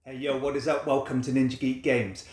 Hey yo, what is up? Welcome to Ninja Geek Games.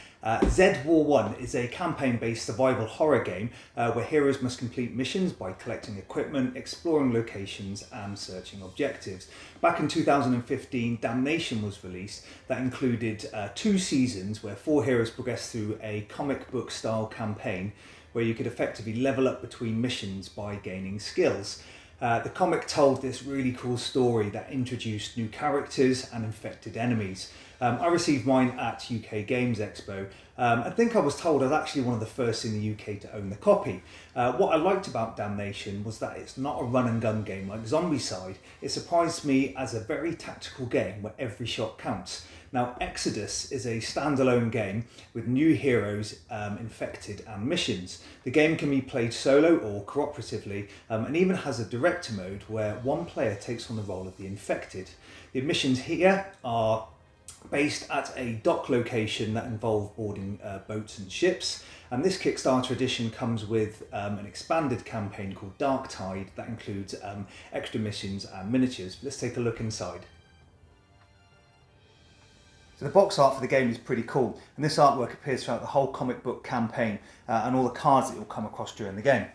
Z War 1 is a campaign-based survival horror game where heroes must complete missions by collecting equipment, exploring locations and searching objectives. Back in 2015, Damnation was released that included 2 seasons where 4 heroes progressed through a comic book style campaign where you could effectively level up between missions by gaining skills. The comic told this really cool story that introduced new characters and infected enemies. I received mine at UK Games Expo. I think I was told I was actually one of the first in the UK to own the copy. What I liked about Damnation was that it's not a run and gun game like Zombicide. It surprised me as a very tactical game where every shot counts. Now Exodus is a standalone game with new heroes, infected and missions. The game can be played solo or cooperatively and even has a director mode where one player takes on the role of the infected. The missions here are based at a dock location that involve boarding boats and ships, and this Kickstarter edition comes with an expanded campaign called Dark Tide that includes extra missions and miniatures. Let's take a look inside. So the box art for the game is pretty cool, and this artwork appears throughout the whole comic book campaign and all the cards that you'll come across during the game.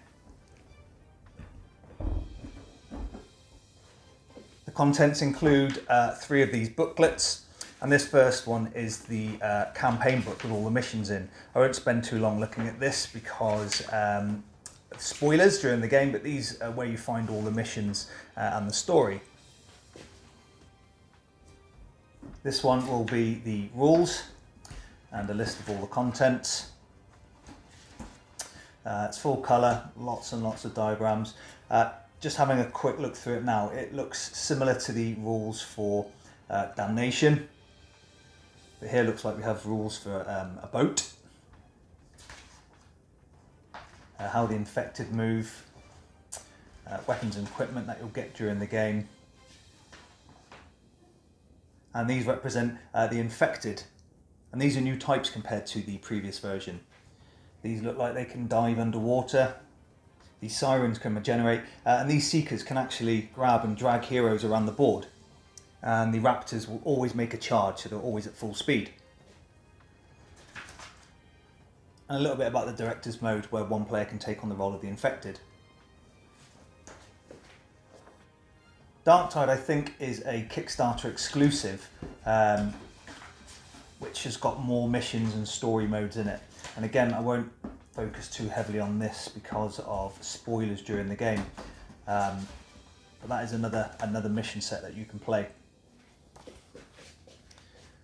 The contents include 3 of these booklets. And this first one is the campaign book with all the missions in. I won't spend too long looking at this because spoilers during the game, but these are where you find all the missions and the story. This one will be the rules and a list of all the contents. It's full colour, lots and lots of diagrams. Just having a quick look through it now, it looks similar to the rules for Damnation. But here looks like we have rules for a boat, how the infected move, weapons and equipment that you'll get during the game. And these represent the infected. And these are new types compared to the previous version. These look like they can dive underwater. These sirens can regenerate. And these seekers can actually grab and drag heroes around the board. And the raptors will always make a charge, so they're always at full speed. And a little bit about the director's mode, where one player can take on the role of the infected. Dark Tide, I think, is a Kickstarter exclusive, which has got more missions and story modes in it. And again, I won't focus too heavily on this because of spoilers during the game. But that is another mission set that you can play.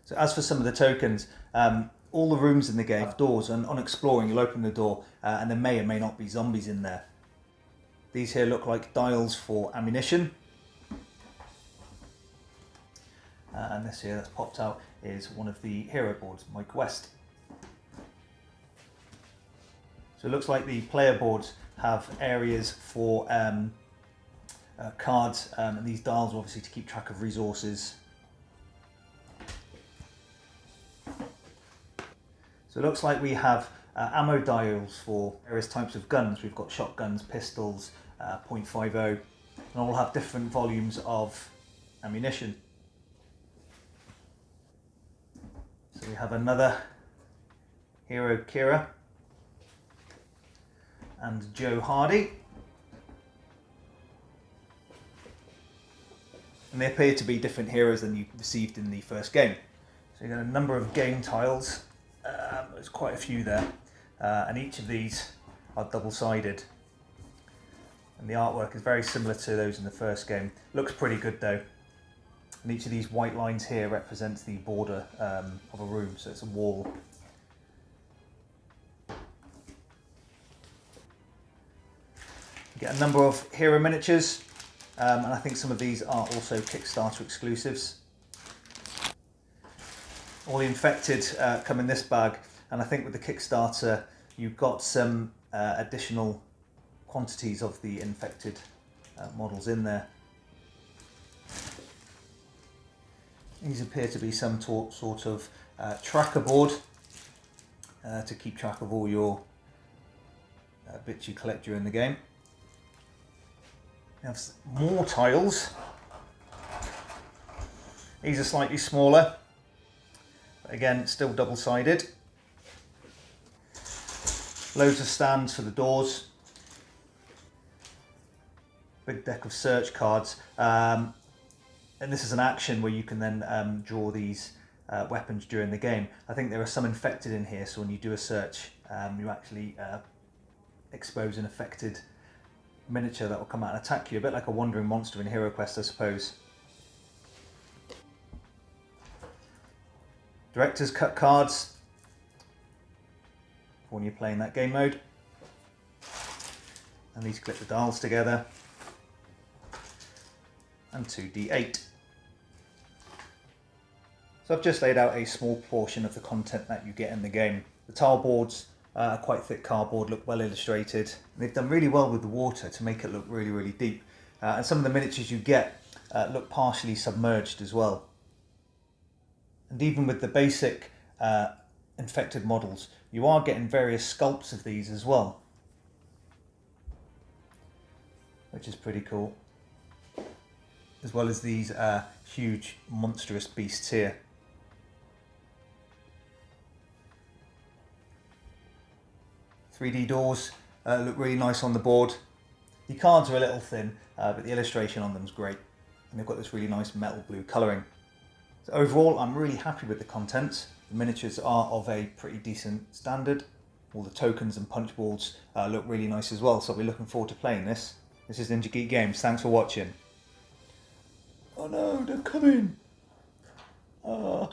So as for some of the tokens, all the rooms in the game have doors, and on exploring you'll open the door and there may or may not be zombies in there. These here look like dials for ammunition. And this here that's popped out is one of the hero boards, my quest. So it looks like the player boards have areas for cards, and these dials are obviously to keep track of resources. So it looks like we have ammo dials for various types of guns. We've got shotguns, pistols, .50, and all have different volumes of ammunition. So we have another hero, Kira, and Joe Hardy. And they appear to be different heroes than you received in the first game. So you've got a number of game tiles. There's quite a few there, and each of these are double-sided. And the artwork is very similar to those in the first game. Looks pretty good though. And each of these white lines here represents the border of a room, so it's a wall. You get a number of hero miniatures, and I think some of these are also Kickstarter exclusives. All the infected come in this bag, and I think with the Kickstarter you've got some additional quantities of the infected models in there. These appear to be some sort of tracker board to keep track of all your bits you collect during the game. We have more tiles. These are slightly smaller. Again, still double-sided. Loads of stands for the doors. Big deck of search cards. And this is an action where you can then draw these weapons during the game. I think there are some infected in here, so when you do a search, you actually expose an affected miniature that will come out and attack you. A bit like a wandering monster in Hero Quest, I suppose. Director's cut cards when you're playing that game mode. And these clip the dials together. And 2d8. So I've just laid out a small portion of the content that you get in the game. The tile boards are quite thick cardboard, look well illustrated. They've done really well with the water to make it look really, really deep. And some of the miniatures you get look partially submerged as well. And even with the basic infected models, you are getting various sculpts of these as well, which is pretty cool. As well as these huge monstrous beasts here. .3D doors look really nice on the board. The cards are a little thin, but the illustration on them is great. And they've got this really nice metal blue colouring. So overall, I'm really happy with the contents. The miniatures are of a pretty decent standard. All the tokens and punch boards look really nice as well, so I'll be looking forward to playing this. This is Ninja Geek Games. Thanks for watching. Oh no, they're coming! Ah.